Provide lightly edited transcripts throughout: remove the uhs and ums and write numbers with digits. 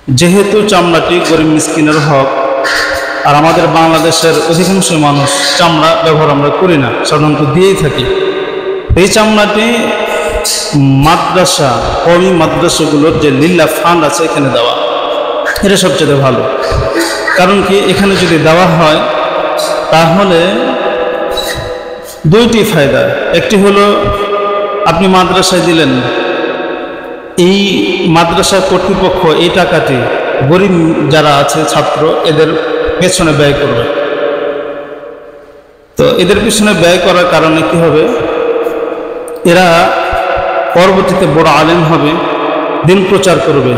যেহেতু চামড়াটি গরিব মিসকিনের হক, আর আমাদের বাংলাদেশের অধিকাংশ মানুষ চামড়া ব্যবহার আমরা করি না, সাধারণত দিয়েই থাকি। এই চামড়াটি মাদ্রাসা, কওমি মাদ্রাসাগুলোর যে লিল্লাহ ফান্ড আছে এখানে দেওয়া, এটা সবচেয়ে ভালো। কারণ কি, এখানে যদি দেওয়া হয় তাহলে দুইটি ফায়দা। একটি হলো আপনি মাদ্রাসায় দিলেন, এই মাদ্রাসা কর্তৃপক্ষ এই টাকাটি গরিব যারা আছে ছাত্র এদের পেছনে ব্যয় করবে। তো এদের পিছনে ব্যয় করার কারণে কি হবে, এরা পরবর্তীতে বড় আলেম হবে, দিন প্রচার করবে,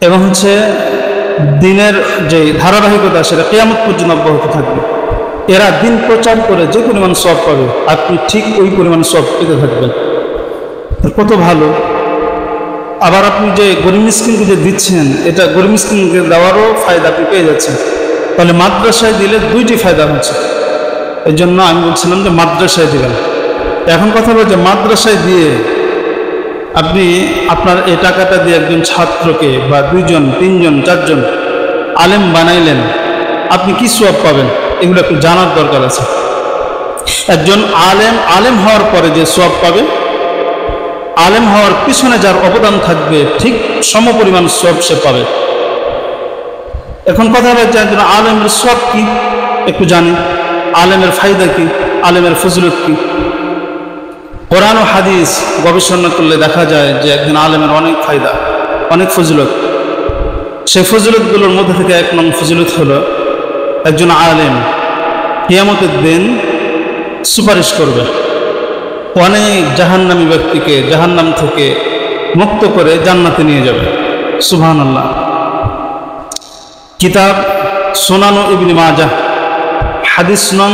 এবং দিনের যে ধারাবাহিকতা সেটা কিয়ামত পর্যন্ত অব্যাহত থাকবে। এরা দিন প্রচার করে যে পরিমাণ সওয়াব পাবে, আপনি ঠিক ওই পরিমাণ সওয়াব পেতে থাকবেন। কত ভালো। আবার আপনি যে গরিব মিসকিনকে যে দিচ্ছেন, এটা গরিব মিসকিনকে দেওয়ারও ফায়দা আপনি পেয়ে যাচ্ছেন। তাহলে মাদ্রাসায় দিলে দুইটি ফায়দা হচ্ছে। এই জন্য আমি বলছিলাম যে মাদ্রাসায় দিবেন। এখন কথা বলছে, মাদ্রাসায় দিয়ে আপনি আপনার এই টাকাটা দিয়ে একজন ছাত্রকে বা 2 জন 3 জন 4 জন আলেম বানাইলেন, আপনি কি সওয়াব পাবেন এগুলো একটু জানার দরকার আছে। একজন আলেম হওয়ার পরে যে সওয়াব পাবে, আলেম হওয়ার পিছনে যার অবদান থাকবে ঠিক সমপরিমাণ সওয়াব সে পাবে। এখন কথা হচ্ছে, একজন আলেমের সওয়াব কি একটু জানি, আলেমের ফায়দা কি, আলেমের ফজিলত কি। কোরআন ও হাদিস গবেষণা করলে দেখা যায় যে একজন আলেমের অনেক ফায়দা, অনেক ফজিলত। সেই ফজিলতগুলোর মধ্যে থেকে 1 নং ফজিলত হলো, একজন আলেম কিয়ামতের দিন সুপারিশ করবে, অনেক জাহান্নামী ব্যক্তিকে জাহান্নাম থেকে মুক্ত করে জান্নাতে নিয়ে যাবে। সুবহানাল্লাহ। কিতাব সুনান ইবনে মাজাহ, হাদিস নং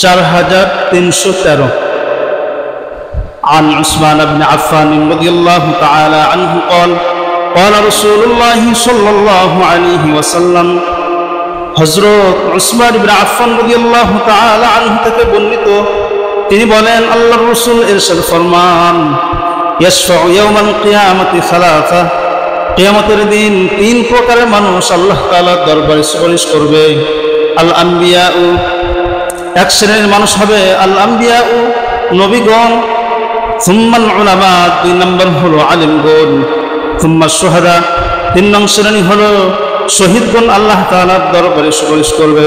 4313, عن عثمان بن عفان رضي الله تعالى عنه قال قال رسول الله صلى الله عليه وسلم, হযরত উসমান ইবনে আফফান রাদিয়াল্লাহু তাআলা আনহু থেকে বর্ণিত, তিনি বলেন, আল্লাহর রাসূল ইরশাদ ফরমান, ইয়াশফাউ ইয়াওমাল কিয়ামাতি সালাসা, কিয়ামতের দিন 3 প্রকারের মানুষ আল্লাহ তাআলার দরবারে সুপারিশ করবে। আল আম্বিয়াউ, এক শ্রেণীর মানুষ হবে আল আম্বিয়াউ নবীগণ, সুম্মাল উলামা, 2 নম্বর হলো আলেমগণ, সুম্মা শুহাদা, 3 নং শ্রেণী হলো শহীদগণ আল্লাহ তাআলার দরবারে সুপারিশ করবে।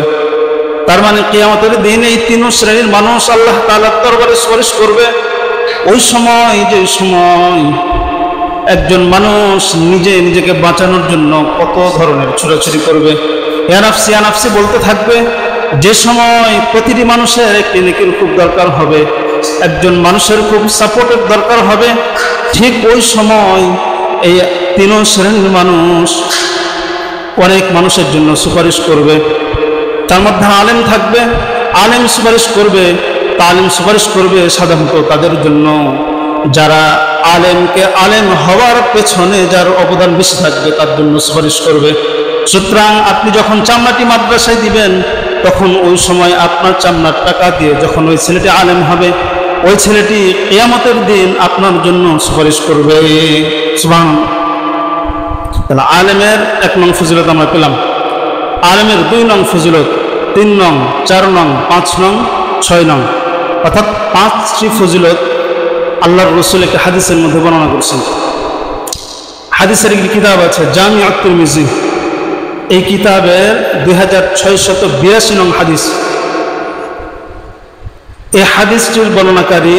তার মানে কিয়ামতের দিন এই 3 শ্রেণীর মানুষ আল্লাহ তাআলার দরবারে সুপারিশ করবে। ওই সময়, যে সময় একজন মানুষ নিজেকে বাঁচানোর জন্য কত ধরনের ছোটাছুটি করবে, ইয়া নাফসি ইয়া নাফসি বলতে থাকবে, যে সময় প্রতিটি মানুষের একটি নেকির খুব দরকার হবে, একজন মানুষের খুব সাপোর্টের দরকার হবে, ঠিক ওই সময় এই 3 শ্রেণীর মানুষ অনেক মানুষের জন্য সুপারিশ করবে। তার মধ্যে আলেম থাকবে, আলেম সুপারিশ করবে। আলেম সুপারিশ করবে সাধারণত তাদের জন্য যারা আলেমকে আলেম হওয়ার পেছনে যার অবদান বেশি থাকবে, তার জন্য সুপারিশ করবে। সুতরাং আপনি যখন চামড়াটি মাদ্রাসায় দিবেন, তখন ওই সময় আপনার চামড়ার টাকা দিয়ে যখন ওই ছেলেটি আলেম হবে, ওই ছেলেটি কিয়ামতের দিন আপনার জন্য সুপারিশ করবে। সুবহানাল্লাহ। তাহলে আলেমের 1 নং ফজিলত আমরা পেলাম। আলেমের 2 নং ফজিলত, 3 নং, 4 নং, 5 নং, 6 নং, অর্থাৎ 5টি ফজিলত আল্লাহর রাসূল একটা হাদিসের মধ্যে বর্ণনা করেছেন। হাদিসের একটি কিতাব আছে জামিউত তিরমিজি, এই কিতাবের 2682 নং হাদিস। এই হাদিসটির বর্ণনাকারী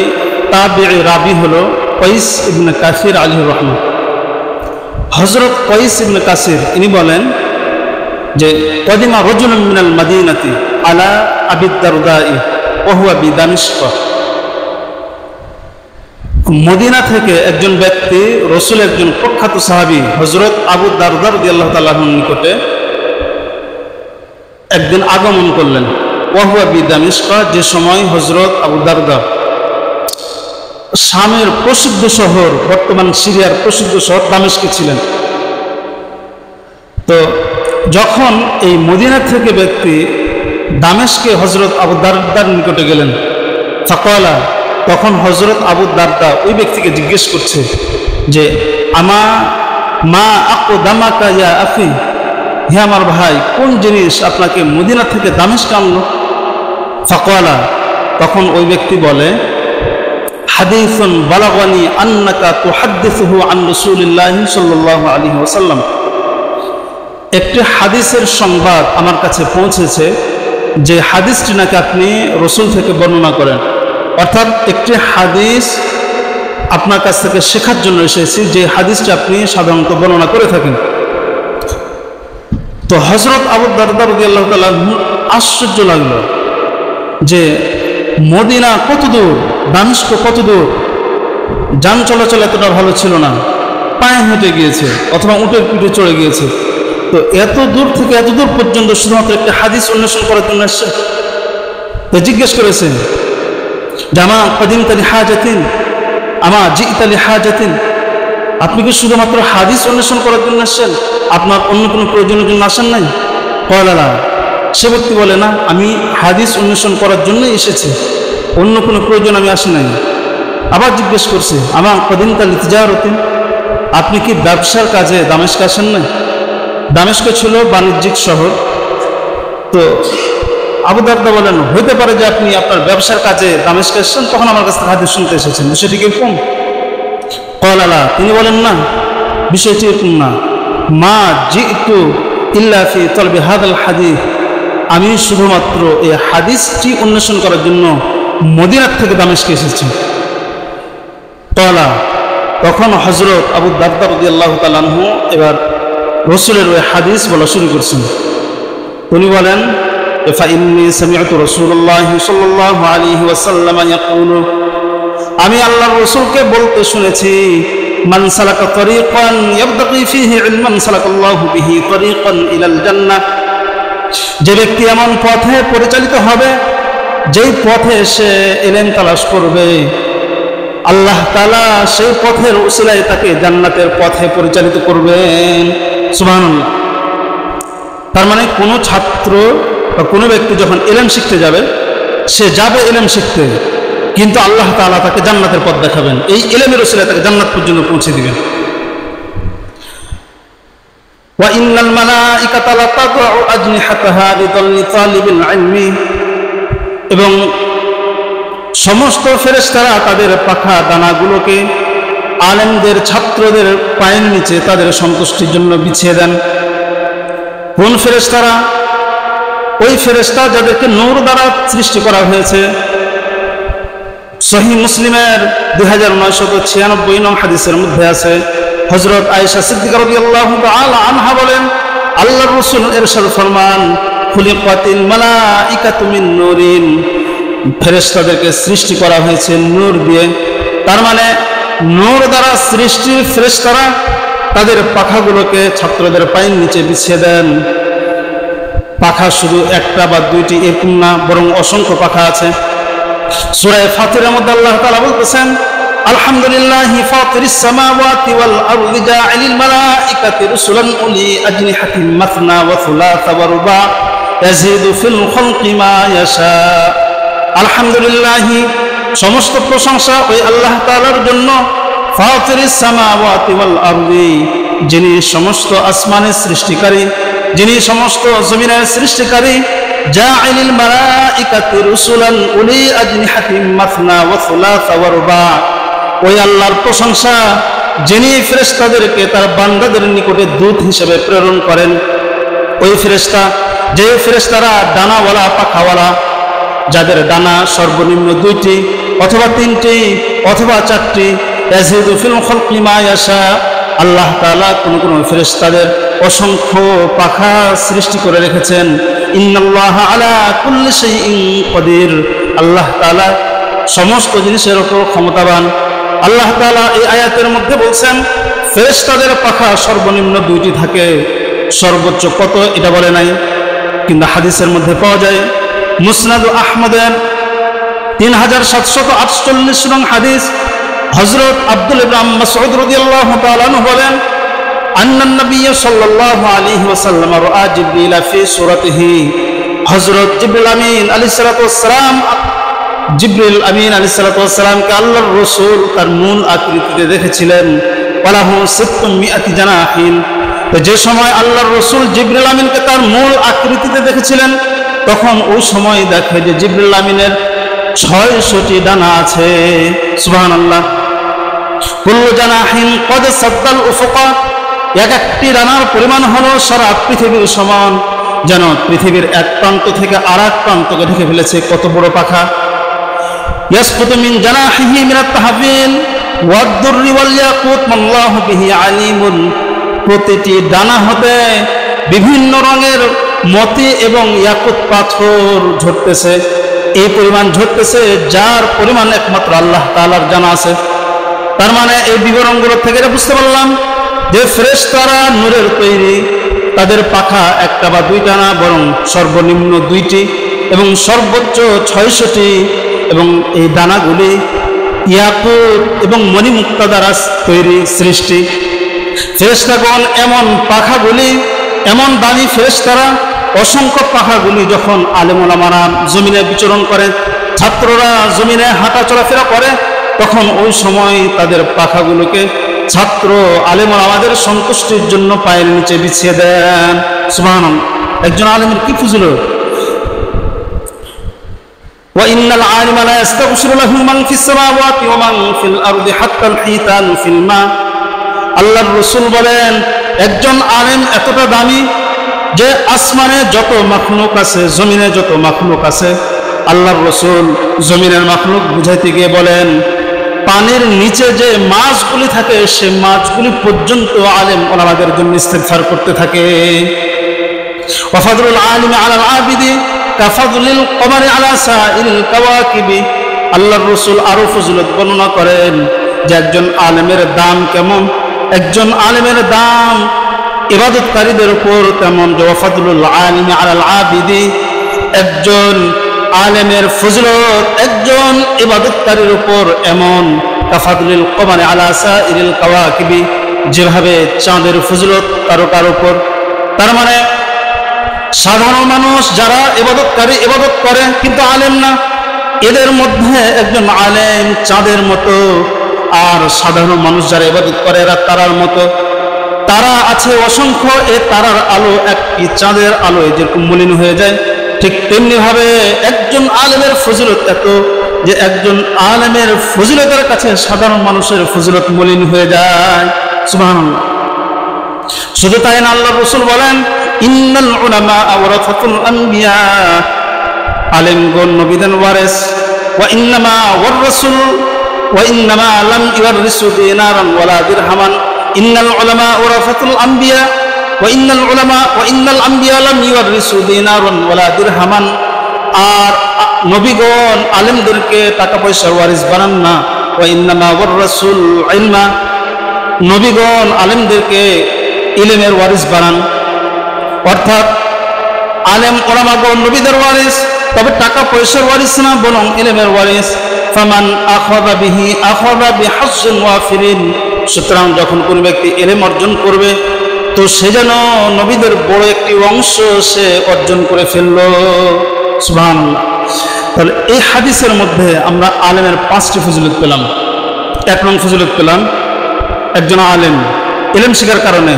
তাবিঈ রাবি হলো কাইস ইবনে কাসির আলাইহির রহমাত। হযরত কাইস ইবনে কাসির ইনি বলেন যে, কদিমা রাজুলুম মিনাল মাদিনাতি আলা আবি দারদাই ওয়া হুয়া বিদামিশক, মদিনা থেকে একজন ব্যক্তি রাসূল একজন প্রখ্যাত সাহাবী হযরত আবু দারদা রাদিয়াল্লাহু তাআলা আনহুর নিকটে একদিন আগমন করলেন। ওয়া হুয়া বিদামিশক, যে সময় হযরত আবু দারদা শামের প্রসিদ্ধ শহর, বর্তমান সিরিয়ার প্রসিদ্ধ শহর দামেস্কে ছিলেন। তো যখন এই মদিনা থেকে ব্যক্তি দামেস্কে হযরত আবু দারদার নিকটে গেলেন, ফাকালা, তখন হযরত আবু দারদা ওই ব্যক্তিকে জিজ্ঞেস করছে যে, মা আকদামাকা ইয়া আখি, হে আমার ভাই, কোন জিনিস আপনাকে মদিনা থেকে দামেস্ক আনলো? ফাকালা, তখন ওই ব্যক্তি বলে, হাদিসুন বালাগানি আন্নাকা তুহাদ্দিসুহু আন রাসূলিল্লাহি সাল্লাল্লাহু আলাইহি ওয়াসাল্লাম, একটি হাদিসের সংবাদ আমার কাছে পৌঁছেছে যে হাদিসটি নাকি আপনি রসুল থেকে বর্ণনা করেন। অর্থাৎ একটি হাদিস আপনার কাছ থেকে শেখার জন্য এসেছি, যে হাদিসটি আপনি সাধারণত বর্ণনা করে থাকেন। তো হযরত আবু দারদা রাদিয়াল্লাহু তাআলা আশ্চর্য লাগলো যে মদিনা কত দূর, দামেস্ক কত দূর, যান চলাচল এতটা ভালো ছিল না, পায়ে হেঁটে গিয়েছে অথবা উটের পিঠে চড়ে গিয়েছে। তো এত দূর থেকে এত দূর পর্যন্ত শুধুমাত্র একটা হাদিস অন্বেষণ করার জন্য আসছে। তো জিজ্ঞেস করেছেন, জামা কদিমতা লিহাজাতিন আমা জিইতা লিহাজাতিন, আপনি কি শুধুমাত্র হাদিস অন্বেষণ করার জন্য আসছেন, আপনার অন্য কোনো প্রয়োজনের জন্য আসেন নাই? ক্বালা লা, সে ব্যক্তি বলে, না, আমি হাদিস অন্বেষণ করার জন্যই এসেছি, অন্য কোনো প্রয়োজন আমি আসি নাই। আবার জিজ্ঞেস করছে, আমা কদিমতা লিতিজারাতিন, আপনি কি ব্যবসার কাজে দামেস্ক আসেন নাই? দামেস্ক ছিল বাণিজ্যিক শহর। তো আবু দারদা বলেন, হইতে পারে যে আপনি আপনার ব্যবসার কাজে দামেস্ক এসেছেন, তখন আমার কাছ থেকে হাদিস শুনতে এসেছেন, বিষয়টি কিরকম? ক্বালা লা, তিনি বলেন, না, বিষয়টি এরকম না। মা জিতু ইল্লা ফি তলবি হাদাল হাদিস, আমি শুধুমাত্র এই হাদিসটি অন্বেষণ করার জন্য মদিনার থেকে দামেস্কে এসেছি। ক্বালা, তখন হযরত আবু দারদা রাদিয়াল্লাহু তাআলা আনহু এবার রসুলের ওই হাদিস বলা শুরু করছেন। উনি বলেন, ফাইন্নী সামি'তু রাসূলুল্লাহি সাল্লাল্লাহু আলাইহি ওয়াসাল্লাম ইয়াকুলু, আমি আল্লাহর রাসূলকে বলতে শুনেছি, মান সালাকা তরিকান ইয়াবতাগি ফীহি ইলমান সালাকাল্লাহু বিহি তরিকান ইলাল জান্নাহ, যে ব্যক্তি এমন পথে পরিচালিত হবে যেই পথে সে ইলম তালাশ করবে, আল্লাহ তাআলা সেই পথের উসিলায় তাকে জান্নাতের পথে পরিচালিত করবেন। সুবহানাল্লাহ। তার মানে কোনো ছাত্র বা কোনো ব্যক্তি যখন ইলম শিখতে যাবে, সে যাবে ইলম শিখতে, কিন্তু আল্লাহ তাআলা তাকে জান্নাতের পথ দেখাবেন, এই ইলমের উসিলায় তাকে জান্নাত পর্যন্ত পৌঁছে দিবেন। ওয়া ইন্নাল মালাইকাতা লা তাদউ আজনিহাতাহা লিতাল্লি তালিবিল ইলমি, এবং সমস্ত ফেরেশতারা তাদের পাখা দানাগুলোকে আলেমদের, ছাত্রদের পায়ের নিচে তাদের সন্তুষ্টির জন্য বিছিয়ে দেন। কোন ফেরেশতারা? ওই ফেরেশতা যাদেরকে নূর দ্বারা সৃষ্টি করা হয়েছে। সহিহ মুসলিমের 2996 নং হাদিসের মধ্যে আছে, হযরত আয়েশা সিদ্দিকা রাদিয়াল্লাহু তাআলা আনহা বলেন, আল্লাহর রাসূল ইরশাদ ফরমান, খুলিকাতিল মালাইকাতু মিন নূরিন, ফেরেশতাদেরকে সৃষ্টি করা হয়েছে নূর দিয়ে। তার মানে নূর দ্বারা সৃষ্টি ফেরেশতারা তাদের পাখাগুলোকে ছাত্রদের পায়ের নিচে বিছিয়ে দেন। পাখা শুধু একটা বা দুইটি এরকম না, বরং অসংখ্য পাখা আছে। সূরা ফাতিরের মধ্যে আল্লাহ তাআলা বলতেছেন, আলহামদুলিল্লাহি ফাতিরিস সামাওয়াতি ওয়াল আরদি জাইলিল মালাইকাতি রুসুলান উলি আজনিহাতিন মাসনা ওয়া সুলাসা ওয়া রুবা ইয়াজিদু ফিল খালকি মা ইয়াশা। আলহামদুলিল্লাহি, সমস্ত প্রশংসা ওই আল্লাহ তাআলার জন্য, ফাতিরিস সামাওয়াতি ওয়াল আরদি, যিনি সমস্ত আসমানের সৃষ্টিকারী, যিনি সমস্ত জমিনের সৃষ্টিকারী, জাইলিল মালাইকাতি রুসুলান উলি আজনিহাতিন মাসনা ওয়া সুলাসা ওয়া রুবা, ওই আল্লাহর প্রশংসা যিনি ফেরেশতাদেরকে তার বান্দাদের নিকটে দূত হিসেবে প্রেরণ করেন। ওই ফেরেশতা, যে ফেরেশতারা ডানাওয়ালা, পাখাওয়ালা, যাদের ডানা সর্বনিম্ন 2টি অথবা 3টি অথবা 4টি, ইয়াজিদু ফিল খালকি মা ইয়াশা, আল্লাহ তাআলা কোন কোন ফেরেশতাদের অসংখ্য পাখা সৃষ্টি করে রেখেছেন। ইন্নাল্লাহা আলা কুল্লি শাইইন কাদির, আল্লাহ তাআলা সমস্ত জিনিসের উপর ক্ষমতাবান। আল্লাহ তাআলা এই আয়াতের মধ্যে বলছেন, ফেরেশতাদের পাখা সর্বনিম্ন 2টি থাকে, সর্বোচ্চ কত এটা বলে নাই, কিন্তু হাদিসের মধ্যে পাওয়া যায়। মুসনাদ আহমদের 3748 নং হাদিস, হযরত আব্দুল ইবনে মাসউদ রাদিয়াল্লাহু তাআলা আনহু বলেন, আন্নান নবী সাল্লাল্লাহু আলাইহি ওয়াসাল্লাম রাআ জিবরিল ফি সূরাতিহি, হযরত জিবরিল আমিন আলাইহিস সালাতু ওয়াস সালাম, জিবরিল আমিন আলাইহিস সালাতু ওয়াস সালামকে আল্লাহর রাসূল তার মূল আকৃতিতে দেখেছিলেন। ওয়ালাহু সিত্তুম মিআতি জানাহিন। তো যে সময় আল্লাহর রাসূল জিবরিল আমিনকে তার মূল আকৃতিতে দেখেছিলেন, তখন ওই সময় দেখে যে জিবরিল আমিনের 600টি ডানা আছে। সুবহানাল্লাহ। কুল্লু জানাহিন কদ সাদ্দাল উফুকা, এক একটি ডানার পরিমাণ হলো সারা পৃথিবীর সমান, যেন পৃথিবীর এক প্রান্ত থেকে আর এক প্রান্তকে ঢেকে ফেলেছে, কত বড় পাখা। ইয়াসকুতু মিন জানাহিহি মিনাত তাহফিল ওয়াদ-দুররি ওয়াল ইয়াকুত মাল্লাহু বিহি আলিমুন, প্রতিটি ডানা হতে বিভিন্ন রঙের মতি এবং ইয়াকুত পাথর ঝরতেছে, এই পরিমাণ ঝরতেছে যার পরিমাণ একমাত্র আল্লাহ তাআলার জানা আছে। তার মানে এই বিবরণগুলো থেকে এটা বুঝতে পারলাম যে ফেরেশতারা নূরের তৈরি, তাদের পাখা একটা বা দুইটা না, বরং সর্বনিম্ন 2টি এবং সর্বোচ্চ 600টি, এবং এই ডানাগুলি ইয়াকুত এবং মণিমুক্তা দ্বারা তৈরি সৃষ্টি। ফেরেশতাগণ এমন পাখাগুলি, এমন দামি ফেরেশতারা, অসংখ্য পাখাগুলি যখন আলেম ওলামারা জমিনে বিচরণ করে, ছাত্ররা জমিনে হাঁটা চলাফেরা করে, তখন ওই সময় তাদের পাখাগুলোকে ছাত্র আলেম ওলামাদের সন্তুষ্টির জন্য পায়ের নিচে বিছিয়ে দেন। সুবহানাল্লাহ। একজন আলেমের কি ফজিলত! ওয়া ইন্নাল আলিমা লা ইস্তাগফিরু লাহু মান ফিস সামাওয়াতি ওয়া মান ফিল আরদি হাত্তা আল হিতান ফিল মা। আল্লাহর রাসূল বলেন, একজন আলেম এতটা দামি যে আসমানে যত মাখলুক আছে, জমিনে যত মাখলুক আছে, আল্লাহর রাসূল জমিনের মাখলুক বুঝাইতে গিয়ে বলেন, পানির নিচে যে মাছগুলি থাকে সে মাছগুলি পর্যন্ত আলেম ওলামাদের জন্য ইস্তিগফার করতে থাকে। ওয়া ফাদলুল আলিমি আলাল আবিদি কাফাদলিল কমারি আলা সাইরিল কাওয়াকিবি। আল্লাহর রাসূল আরো ফজিলত বর্ণনা করেন যে একজন আলেমের দাম কেমন, একজন আলেমের দাম ইবাদতকারীদের উপর তেমন। ওয়া ফাদলুল আলিমি আলাল আবিদি, একজন আলেমের ফজিলত একজন ইবাদতকারীর উপর এমন কাফাদলিল কমারি আলা সাইরিল কাওয়াকিবি, যেভাবে চাঁদের ফজিলত তারকার উপর। তার মানে সাধারণ মানুষ যারা ইবাদতকারী, ইবাদত করে কিন্তু আলেম না, এদের মধ্যে একজন আলেম চাঁদের মতো, আর সাধারণ মানুষ যারা ইবাদত করে এরা তারার মতো। তারা আছে অসংখ্য, এ তারার আলো একটি চাঁদের আলো যেরকম মলিন হয়ে যায়, ঠিক তেমনি ভাবে একজন আলেমের ফজিলত এত যে একজন আলেমের ফজিলতের কাছে সাধারণ মানুষের ফজিলত মলিন হয়ে যায়। সুবহানাল্লাহ। শুধু তাই না, আল্লাহর রাসূল বলেন, ইন্নাল উলামা ওয়ারাসাতুল আম্বিয়া, আলেমগণ নবীদের ওয়ারিস। ওয়া ইন্নামা ওয়ারাসুল ওয়া ইন্নামা লাম ইওয়ারিসু দিনারান ওয়ালা দিরহামান। ইন্নাল উলামা ওয়ারাসাতুল আম্বিয়া ওয়া ইন্নাল আম্বিয়া লাম ইওয়ারিসু দিনারান ওয়ালা দিরহামান। আর নবীগণ আলেমদেরকে টাকা পয়সার ওয়ারিস বানান না। ওয়া ইন্নামা ওয়ারাসুল ইলমা, নবীগণ আলেমদেরকে ইলমের ওয়ারিস বানান। অর্থাৎ আলেম ওলামাগণ নবীদের ওয়ারিস, তবে টাকা পয়সার ওয়ারিস না, বরং ইলমের ওয়ারিস। ফামান আখাযা বিহি আখাযা বিহাজ্জিন ওয়াফিরিন। সুতরাং যখন কোন ব্যক্তি ইলম অর্জন করবে, তো সে যেন নবীদের বড় একটি অংশ সে অর্জন করে ফেলল। সুবহানাল্লাহ। তাহলে এই হাদিসের মধ্যে আমরা আলেমের 5টি ফজিলত পেলাম। 1 নং ফজিলত পেলাম, একজন আলেম ইলম শেখার কারণে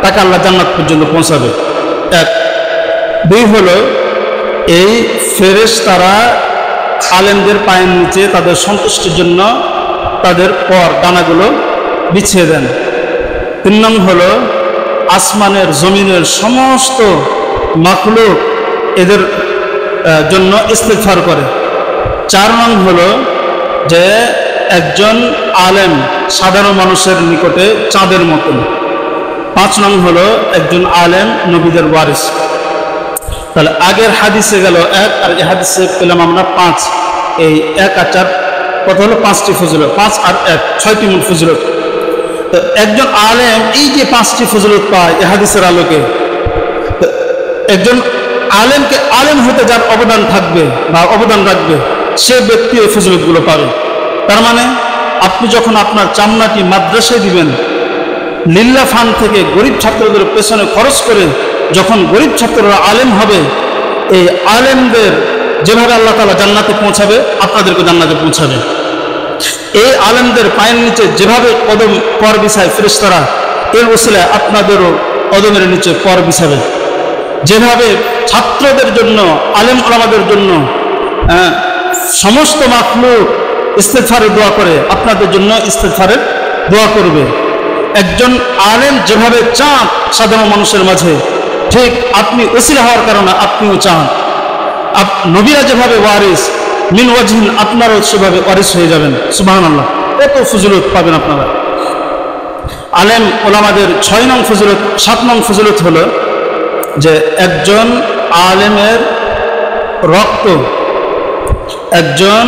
তাকে আল্লাহ জান্নাত পর্যন্ত পৌঁছাবে। 1। 2 হলো এই ফেরেশতারা আলেমদের পায়ের নিচে তাদের সন্তুষ্টির জন্য তাদের পর ডানাগুলো বিছিয়ে দেন। 3 নং হলো আসমানের জমিনের সমস্ত মাখলুক এদের জন্য ইস্তিগফার করে। 4 নং হলো যে একজন আলেম সাধারণ মানুষের নিকটে চাঁদের মতন। 5 নং হলো একজন আলেম নবীদের ওয়ারিস। তাহলে আগের হাদিসে গেল 1, আর এই হাদিসে পেলাম আমরা 5। এই 1 আর 4 কত হলো? 5টি ফজিলত। 5 আর 1 6টি মূল ফজিলত। তো একজন আলেম এই যে 5টি ফজিলত পায় এই হাদিসের আলোকে, একজন আলেমকে আলেম হতে যার অবদান থাকবে বা অবদান রাখবে, সে ব্যক্তি এই ফজিলতগুলো পাবে। তার মানে আপনি যখন আপনার চামড়াটি মাদ্রাসায় দিবেন, লিল্লাহ ফান্ড থেকে গরিব ছাত্রদের পেছনে খরচ করে যখন গরিব ছাত্ররা আলেম হবে, এই আলেমদের যেভাবে আল্লাহ তাআলা জান্নাতে পৌঁছাবে, আপনাদেরকে জান্নাতে পৌঁছাবে। এই আলেমদের পায়ের নিচে যেভাবে কদম পর বিছায় ফেরেশতারা, এর ওসিলায় আপনাদেরও কদমের নিচে পর বিছাবে। যেভাবে ছাত্রদের জন্য, আলেম ওলামাদের জন্য সমস্ত মাখলুক ইস্তেগফারের দোয়া করে, আপনাদের জন্য ইস্তেগফারের দোয়া করবে। একজন আলেম যেভাবে চান সাধারণ মানুষের মাঝে, ঠিক আপনি ওসিলা হওয়ার কারণে আপনিও চান। নবীরা যেভাবে ওয়ারিস মিন ওয়াজহিন, আপনারাও সেভাবে ওয়ারিস হয়ে যাবেন। সুবহানাল্লাহ, কত ফজিলত পাবেন আপনারা। আলেম ওলামাদের 6 নং ফজিলত, 7 নং ফজিলত হলো যে একজন আলেমের রক্ত, একজন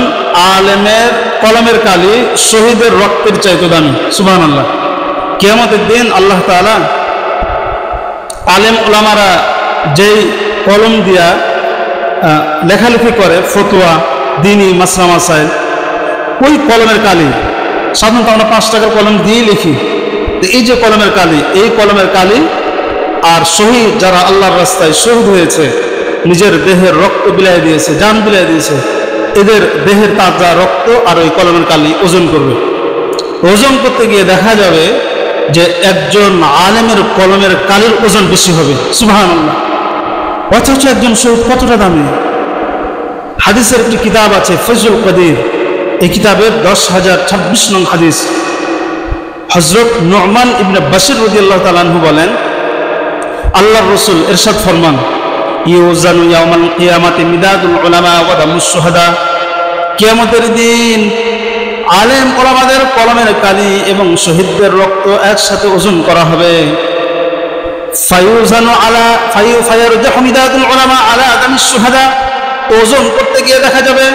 আলেমের কলমের কালি শহীদের রক্তের চাইতে দামি। সুবহানাল্লাহ। কিয়ামতের দিন আল্লাহ তাআলা আলেম ওলামারা যেই কলম দিয়া লেখালেখি করে, ফতোয়া, দ্বীনি মাসলা মাসাইল, ওই কলমের কালি, সাধারণত আমরা 5 টাকার কলম দিয়েই লিখি। এই যে কলমের কালি, এই কলমের কালি আর শহীদ যারা আল্লাহর রাস্তায় শহীদ হয়েছে, নিজের দেহের রক্ত বিলাই দিয়েছে, জান বিলাই দিয়েছে, এদের দেহের তাজা রক্ত আর ওই কলমের কালি ওজন করবে। ওজন করতে গিয়ে দেখা যাবে যে একজন আলেমের কলমের কালির ওজন বেশি হবে। সুবহানাল্লাহ। অথচ একজন শহীদ কতটা দামি। হাদিসের একটি কিতাব আছে ফজলুল কদির, এই কিতাবের 10,026 নং হাদিস। হযরত নু'মান ইবনে বাশির রাদিয়াল্লাহু তাআলা আনহু বলেন, আল্লাহর রাসূল ইরশাদ ফরমান, ইউজানু ইয়াউমাল কিয়ামাতি মিদাদুল উলামা ওয়া দামুস শুহাদা। কিয়ামতের দিন আলেম ওলামাদের কলমের কালি এবং শহীদদের রক্ত একসাথে ওজন করা হবে। ফায়ুজানু আলা ফায়ারজাহু মিদাদুল উলামা আলা দামিস শুহাদা। ওজন করতে গিয়ে দেখা যাবে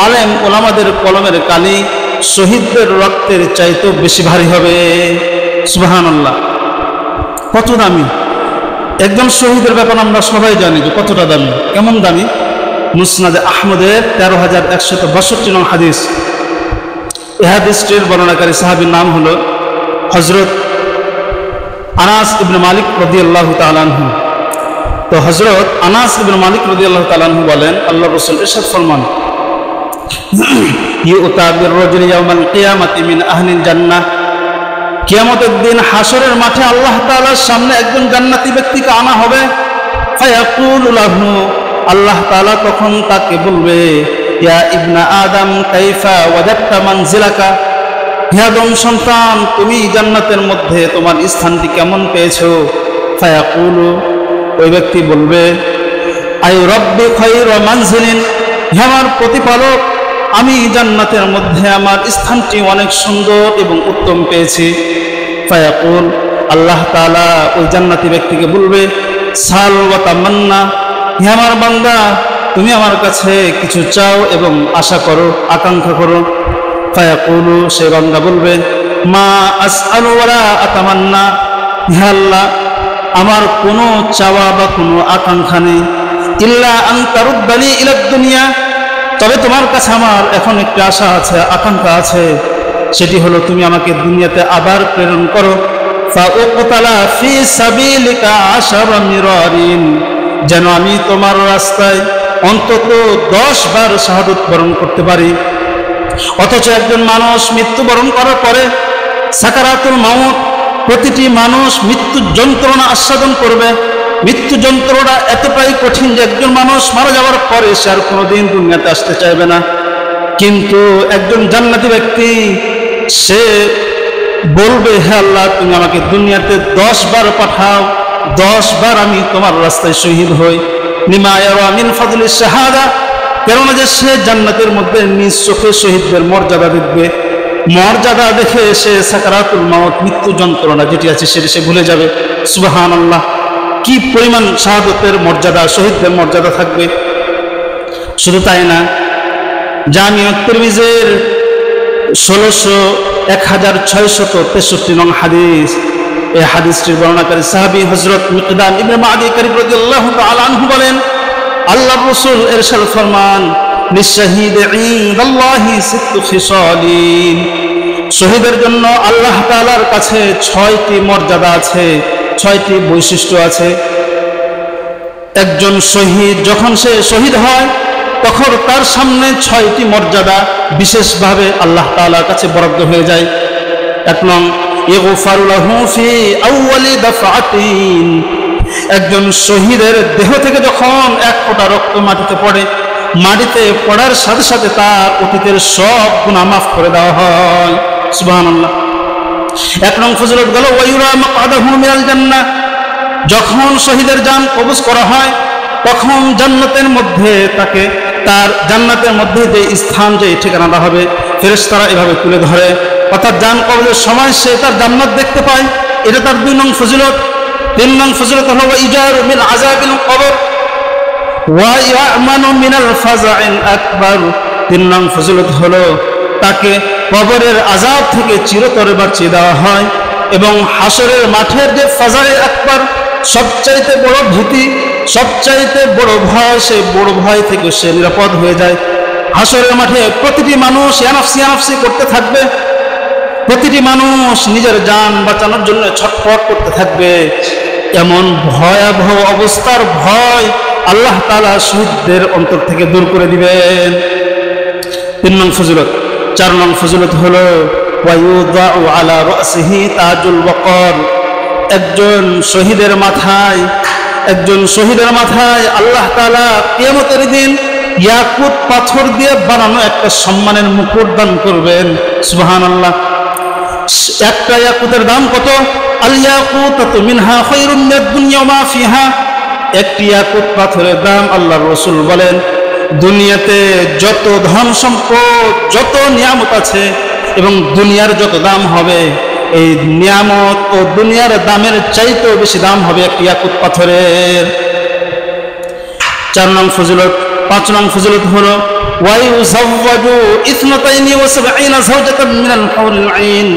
আলেম ওলামাদের কলমের কালি শহীদদের রক্তের চাইতে বেশি ভারী হবে। সুবহানাল্লাহ, কত দামি একজন শহীদের ব্যাপার আমরা সবাই জানি যে কতটা দামি। কেমন দামি? মুসনাদে আহমদের 13,162 নং হাদিস। এই হাদিসটির বর্ণনাকারী সাহাবীর নাম হলো হযরত আনাস ইবনে মালিক রাদিয়াল্লাহু তাআলা আনহু। তো হযরত আনাস ইবনে মালিক রাদিয়াল্লাহু তাআলা আনহু বলেন, আল্লাহর রাসূল ইরশাদ ফরমান, ইউতা বির-রাজুলি ইয়াওমাল কিয়ামাতি মিন আহলিল জান্নাহ। কিয়ামতের দিন হাসরের মাঠে আল্লাহ তাআলার সামনে একজন জান্নাতি ব্যক্তিকে আনা হবে। ফায়াকুলু লাহু, আল্লাহ তাআলা তখন তাকে বলবে, ইয়া ইবনা আদম কাইফা ওয়াজাদতা মানজিলাকা। হে আদম সন্তান, তুমি জান্নাতের মধ্যে তোমার স্থানটি কেমন পেয়েছো? ফায়াকুলু, ওই ব্যক্তি বলবে, আই রব্বি খায়রু মানজিলিন। হে আমার প্রতিপালক, আমি জান্নাতের মধ্যে আমার স্থানটি অনেক সুন্দর এবং উত্তম পেয়েছি। ফায়াকুল, আল্লাহ তাআলা ওই জান্নাতি ব্যক্তিকে বলবে, সাল ওয়া তামান্না। হে আমার বান্দা, তুমি আমার কাছে কিছু চাও এবং আশা করো, আকাঙ্ক্ষা করো। ফায়াকুলু, সে বান্দা বলবে, মা আসআলু ওয়ালা আতামান্না। হে আল্লাহ, আমার কোনো চাওয়া বা কোনো আকাঙ্ক্ষা নেই। ইল্লা আন তারুদ্দানি ইলাদ দুনিয়া। তবে তোমার কাছে আমার এখন একটা আশা আছে, আকাঙ্ক্ষা আছে, সেটি হলো তুমি আমাকে দুনিয়াতে আবার প্রেরণ করো। ফাউকতালা ফি সাবিলিকা 10 মিরারিন। যেন আমি তোমার রাস্তায় অন্তত 10 বার শাহাদত বরণ করতে পারি। অথচ একজন মানুষ মৃত্যুবরণ করার পরে সাকারাতুল মাউত, প্রতিটি মানুষ মৃত্যুর যন্ত্রণা আস্বাদন করবে। মৃত্যু যন্ত্রণা এতটাই কঠিন যে একজন মানুষ মারা যাওয়ার পরে সে আর কোনোদিন দুনিয়াতে আসতে চাইবে না। কিন্তু একজন জান্নাতি ব্যক্তি, সে বলবে, হে আল্লাহ, তুমি আমাকে দুনিয়াতে 10 বার পাঠাও, 10 বার আমি তোমার রাস্তায় শহীদ হই। লিমা ইয়ারা মিন ফাদলিশ শাহাদা। কেননা যে সে জান্নাতের মধ্যে নিজ চোখে শহীদদের মর্যাদা দেখবে। মর্যাদা দেখে সে সাকারাতুল মাউত, মৃত্যু যন্ত্রণা যেটি আছে সেটি সে ভুলে যাবে। সুবহানাল্লাহ, কি পরিমাণ শাহাদতের মর্যাদা, শহীদদের মর্যাদা থাকবে। শুধু তাই না, জামিউ তিরমিজির 1663 নং হাদিস। এই হাদিসটির বর্ণনাকারী সাহাবী হযরত মিকদাম ইবনে মাদি কারিব রাদিয়াল্লাহু তাআলা আনহু বলেন, আল্লাহর রাসূল ইরশাদ ফরমান, লিশাহিদ ইনদাল্লাহি সিত্তু খিসালিন। শহীদের জন্য আল্লাহ তাআলার কাছে 6টি মর্যাদা আছে, 6টি বৈশিষ্ট্য আছে। একজন শহীদ যখন সে শহীদ হয়, তখন তার সামনে 6টি মর্যাদা বিশেষভাবে আল্লাহ তাআলার কাছে বরাদ্দ হয়ে যায়। 1 নং ইগফারু লাহু ফি আউয়ালি দাফআতিন, একজন শহীদের দেহ থেকে যখন 1 ফোঁটা রক্ত মাটিতে পড়ে, মাটিতে পড়ার সাথে সাথে তার অতীতের সব গুনাহ মাফ করে দেওয়া হয়। সুবহানাল্লাহ। 1 নং ফজিলত গেল ওয়ায়ুরা মাকআদাহু মিনাল জান্নাহ, যখন শহীদের জান কবজ করা হয় তখন জান্নাতের মধ্যে তাকে তার জান্নাতের মধ্যে যে স্থান, যে ঠিকানা দেওয়া হবে, ফেরেশতারা এভাবে তুলে ধরে, অর্থাৎ জান কবজের সময় সে তার জান্নাত দেখতে পায়। এটা তার 2 নং ফজিলত। 3 নং ফজিলত হলো ইজারু মিন আযাবিল কবর ওয়া ইয়ামানু মিনাল ফাজাইল আকবার। 3 নং ফজিলত হলো তাকে কবরের আযাব থেকে চিরতরে বাঁচিয়ে দেওয়া হয় এবং হাসরের মাঠের যে ফাজাইল আকবার, সবচাইতে বড় ভীতি, সবচাইতে বড় ভয়, সেই বড় ভয় থেকে সে নিরাপদ হয়ে যায়। হাসরের মাঠে প্রতিটি মানুষ ইয়ানাফসি ইয়ানাফসি করতে থাকবে, প্রতিটি মানুষ নিজের জান বাঁচানোর জন্য ছটফট করতে থাকবে। এমন ভয়াবহ অবস্থার ভয় আল্লাহ তাআলা শহীদদের অন্তর থেকে দূর করে দিবেন। 3 নং ফজিলত। 4 নং ফজিলত হলো ওয়ায়ুদাউ আলা রাসিহি তাজুল ওয়াকার, একজন শহীদের মাথায় আল্লাহ তাআলা কিয়ামতের দিন ইয়াকুত পাথর দিয়ে বানানো একটা সম্মানের মুকুট দান করবেন। সুবহানাল্লাহ। একটা ইয়াকুতের দাম কত? আল ইয়াকুতাতু মিনহা খায়রুম মিনাদ দুনিয়া ওয়া মা ফিহা। একটি ইয়াকুত পাথরের দাম, আল্লাহর রাসূল বলেন, দুনিয়াতে যত ধন সম্পদ, যত নিয়ামত আছে এবং দুনিয়ার যত দাম হবে, এই নিয়ামত ও দুনিয়ার দামের চাইতেও বেশি দাম হবে একটি ইয়াকুত পাথরের। 4 নং ফজিলত। 5 নং ফজিলত হলো ওয়ায়ুযাওয়াজু 72 যাওজাতান মিনাল হুরুল আইন।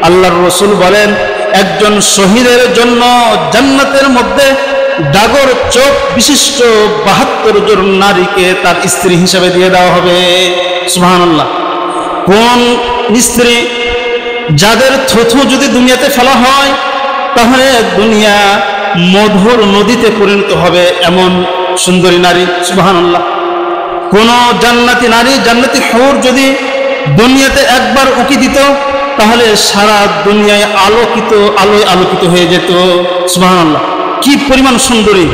আল্লাহর রাসূল বলেন, একজন শহীদের জন্য জান্নাতের মধ্যে ডাগর চোখ বিশিষ্ট 72 জন নারীকে তার স্ত্রী হিসেবে দিয়ে দেওয়া হবে। সুবহানাল্লাহ। কোন স্ত্রী? যাদের থুথু যদি দুনিয়াতে ফেলা হয় তাহলে দুনিয়া মধুর নদীতে পরিণত হবে, এমন সুন্দরী নারী। সুবহানাল্লাহ। কোন জান্নাতি নারী, জান্নাতি হুর যদি দুনিয়াতে একবার উকি দিত তাহলে সারা দুনিয়ায় আলোয় আলোকিত হয়ে যেত। সুবহানাল্লাহ। কি পরিমাণ সুন্দরী!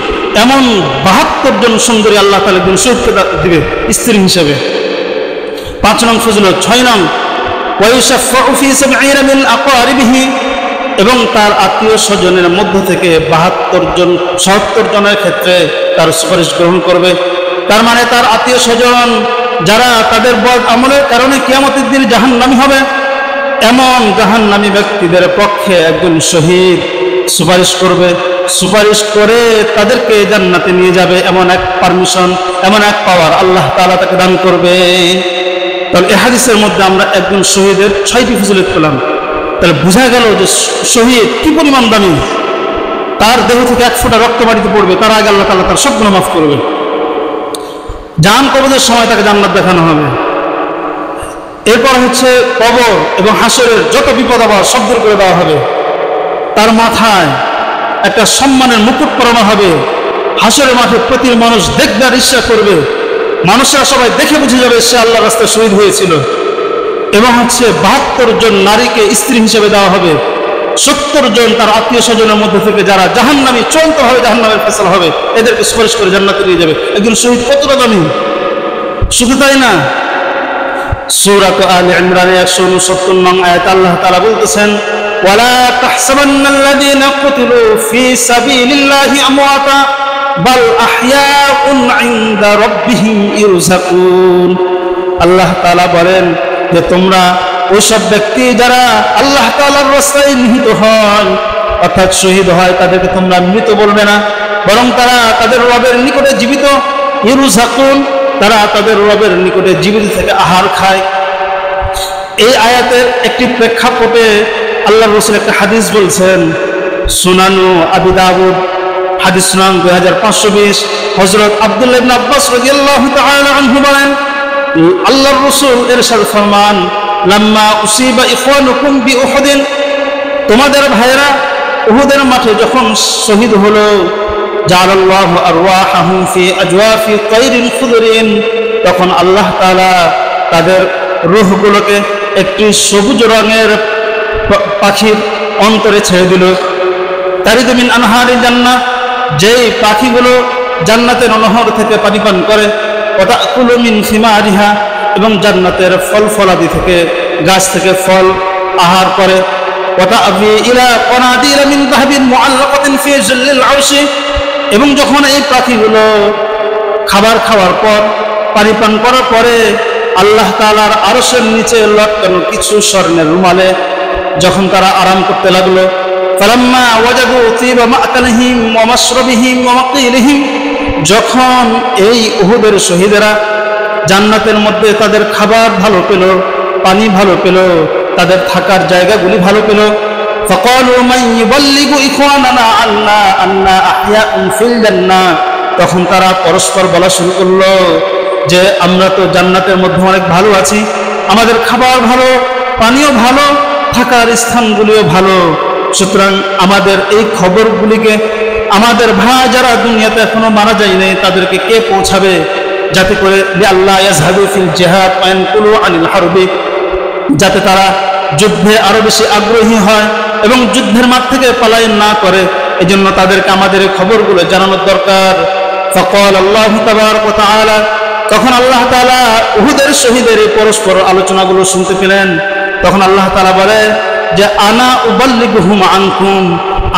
এমন 72 জন সুন্দরী আল্লাহ তাআলা দিন শহীদকে দিবে স্ত্রী হিসেবে। 5 নং ফজিলত। 6 নং ওয়ায়ুশাফাউ ফি 70 মিন আকওয়ারিবিহি, এবং তার আত্মীয় স্বজনের মধ্য থেকে 70 জনের ক্ষেত্রে তার সুপারিশ গ্রহণ করবে। তার মানে তার আত্মীয় স্বজন যারা তাদের বদ আমলের কারণে কিয়ামতের দিন জাহান্নামী হবে, এমন জাহান্নামী ব্যক্তিদের পক্ষে একজন শহীদ সুপারিশ করবে, সুপারিশ করে তাদেরকে জান্নাতে নিয়ে যাবে। এমন এক পারমিশন, এমন এক পাওয়ার আল্লাহ তাআলা তাকে দান করবে। তাহলে এই হাদিসের মধ্যে আমরা একজন শহীদের 6টি ফজিলত পেলাম। তাহলে বোঝা গেল যে শহীদ কি পরিমাণ দামি। তার দেহ থেকে 1 ফোঁটা রক্ত মাটিতে পড়বে, তার আগে আল্লাহ তাআলা তার সব গুনাহ মাফ করবে। জান কবজের সময় তাকে জান্নাত দেখানো হবে। এরপর হচ্ছে কবর এবং হাসরের যত বিপদ আবার সব দূর করে দেওয়া হবে। তার মাথায় একটা সম্মানের মুকুট পরানো হবে। হাসরের মাঠে প্রতি মানুষ দেখবে আর ঈর্ষা করবে, মানুষরা সবাই দেখে বুঝে যাবে সে আল্লাহর রাস্তায় শহীদ হয়েছিল। এবং হচ্ছে 72 জন নারীকে স্ত্রী হিসেবে দেওয়া হবে। 70 জন তার আত্মীয় স্বজনের মধ্যে থেকে যারা জাহান্নামী, চূড়ান্তভাবে জাহান্নামের ফয়সালা হবে, এদেরকে সুপারিশ করে জান্নাতে নিয়ে যাবে। একজন শহীদ কতটা দামি! শুধু তাই না, সূরা আলে ইমরানের 169 নং আয়াতে আল্লাহ তাআলা বলতেছেন, ওয়ালা তাহসাবান্নাল্লাযীনা কুতিলু ফী সাবিলিল্লাহি আমওয়াতা বাল আহইয়াউন ইনদা রাব্বিহিম ইরযাকুন। আল্লাহ তাআলা বলেন যে তোমরা ওইসব ব্যক্তি যারা আল্লাহ তাআলার রাস্তায় নিহত হয়, অর্থাৎ শহীদ হয়, তাদেরকে তোমরা মৃত বলবে না, বরং তারা তাদের রবের নিকটে জীবিত। ইরযাকুন, তারা তাদের রবের নিকটে জীবিত থেকে আহার খায়। এই আয়াতের একটি প্রেক্ষাপটে আল্লাহর রাসূল একটা হাদিস বলছেন, সুনানু আবি দাউদ হাদিস নং 2520। হযরত আব্দুল্লাহ ইবনে আব্বাস রাদিয়াল্লাহু তাআলা আনহু বলেন, আল্লাহর রাসূল ইরশাদ ফরমান, লাম্মা উসিবা ইখওয়ানুকুম বিউহুদিন, তোমাদের ভাইরা উহুদের মাঠে যখন শহীদ হলো, জাআলাল্লাহু আরওয়াহাহুম ফি আজওয়াফি তায়রিন খুদরিন, তখন আল্লাহ তাআলা তাদের রূহগুলোকে একটি সবুজ রঙের পাখির অন্তরে ছেড়ে দিল। তারিদু মিন আনহারি জান্নাহ, যেই পাখিগুলো জান্নাতের নহর থেকে পানি পান করে। ওয়া তাকুলু মিন সিমারিহা, এবং জান্নাতের ফল ফলাদি থেকে, গাছ থেকে ফল আহার করে। ওয়া তা'বি ইলা কানাদিরা মিন যাহাবিন মুআল্লাকাতিন ফি জিল্লিল আরশি, এবং যখন এই পাখিগুলো খাবার খাওয়ার পর, পানি পান করার পরে আল্লাহ তাআলার আরশের নিচে লটকানো কিছু স্বর্ণের রুমালে যখন তারা আরাম করতে লাগলো, ফালাম্মা ওয়াজাদু তিবা মা'কালিহিম ওয়া মাশরাবিহিম ওয়া মাকিলিহিম, যখন এই উহুদের শহীদেরা জান্নাতের মধ্যে তাদের খাবার ভালো পেল, পানি ভালো পেল, তাদের থাকার জায়গাগুলি ভালো পেল, ফাকালু মান ইউবাল্লিগু ইখওয়ানানা আন্না আহইয়াউন ফিল জান্নাহ, তখন তারা পরস্পর বলা শুরু করলো যে আমরা তো জান্নাতের মধ্যে অনেক ভালো আছি, আমাদের খাবার ভালো, পানিও ভালো, থাকার স্থানগুলিও ভালো, সুতরাং আমাদের এই খবরগুলিকে আমাদের ভাই যারা দুনিয়াতে এখনো মারা যায় নাই তাদেরকে কে পৌঁছাবে, যাতে করে আল্লাহ ইয়াজহাদু ফিল জিহাদ ওয়া ইয়ানকুলু আনিল হারবি, যাতে তারা যুদ্ধে আরো বেশি আগ্রহী হয় এবং যুদ্ধের মাঠ থেকে পলায়ন না করে। এজন্য তাদেরকে আমাদের এই খবরগুলো জানানোর দরকার। ফাকাল আল্লাহু তাবারাক ওয়া তাআলা, তখন আল্লাহ তাআলা উহুদের শহীদের এই পরস্পর আলোচনাগুলো শুনতে পেলেন। তখন আল্লাহ তাআলা বলে যে আনা উবাল্লিগুহুম আনকুম,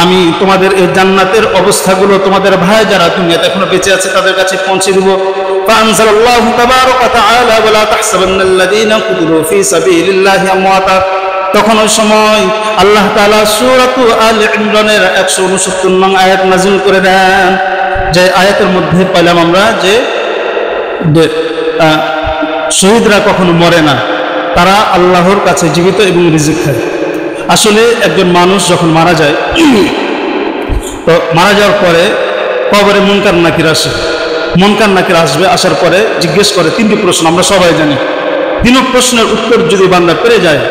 আমি তোমাদের এই জান্নাতের অবস্থাগুলো তোমাদের ভাই যারা দুনিয়াতে এখনো বেঁচে আছে তাদের কাছে পৌঁছে দেব। ফাআনজালাল্লাহু তাবারাক ওয়া তাআলা ওয়ালা তাহসাবান্নাল্লাযীনা কুতিলু ফী সাবিলিল্লাহি আমওয়াতা, তখন ওই সময় আল্লাহ তাআলা সূরাতু আল ইমরানের 169 নং আয়াত নাযিল করে দেন, যে আয়াতের মধ্যে পেলাম আমরা যে শহীদরা কখনো মরে না, তারা আল্লাহর কাছে জীবিত এবং রিজিক খায়। আসলে একজন মানুষ যখন মারা যায়, তো মারা যাওয়ার পরে কবরে মুনকার নাকির আসে, মুনকার নাকির আসবে, আসার পরে জিজ্ঞেস করে তিনটি প্রশ্ন, আমরা সবাই জানি। তিন প্রশ্নের উত্তর যদি বান্দা পেরে যায়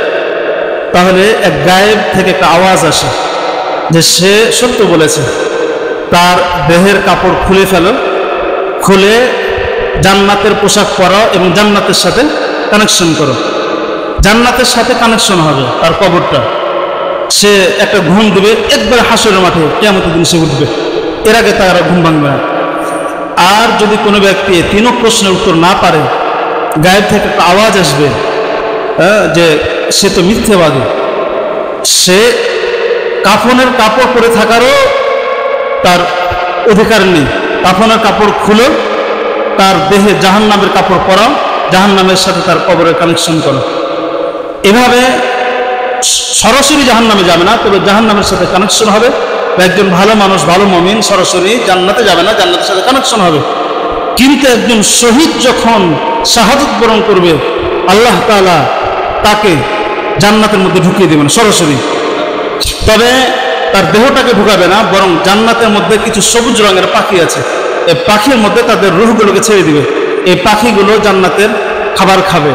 তাহলে এক গায়েব থেকে একটা আওয়াজ আসে যে সে সত্য বলেছে, তার দেহের কাপড় খুলে ফেলো, খুলে জান্নাতের পোশাক পরাও এবং জান্নাতের সাথে কানেকশন করো, জান্নাতের সাথে কানেকশন হবে তার কবরটা। সে একটা ঘুম দেবে, একবার হাসরের মাঠে কিয়ামতের দিন সে উঠবে, এর আগে তারা ঘুম ভাঙবে না। আর যদি কোনো ব্যক্তি তিনও প্রশ্নের উত্তর না পারে, গায়েব থেকে একটা আওয়াজ আসবে যে সে তো মিথ্যাবাদী, সে কাফনের কাপড় পরে থাকারও তার অধিকার নেই, কাফনের কাপড় খুলে তার দেহে জাহান্নামের কাপড় পরাও, জাহান্নামের সাথে তার কবরের কানেকশন করো। এভাবে সরাসরি জাহান্নামে যাবে না, তবে জাহান্নামের সাথে কানেকশন হবে। একজন ভালো মানুষ, ভালো মুমিন সরাসরি জান্নাতে যাবে না, জান্নাতের সাথে কানেকশন হবে। কিন্তু একজন শহীদ যখন শাহাদাত বরণ করবে, আল্লাহ তাআলা তাকে জান্নাতের মধ্যে ঢুকিয়ে দেবেন সরাসরি, তবে তার দেহটাকে ঢুকাবে না, বরং জান্নাতের মধ্যে কিছু সবুজ রঙের পাখি আছে, এই পাখির মধ্যে তাদের রূহগুলোকে ছেড়ে দিবে। এই পাখিগুলো জান্নাতের খাবার খাবে,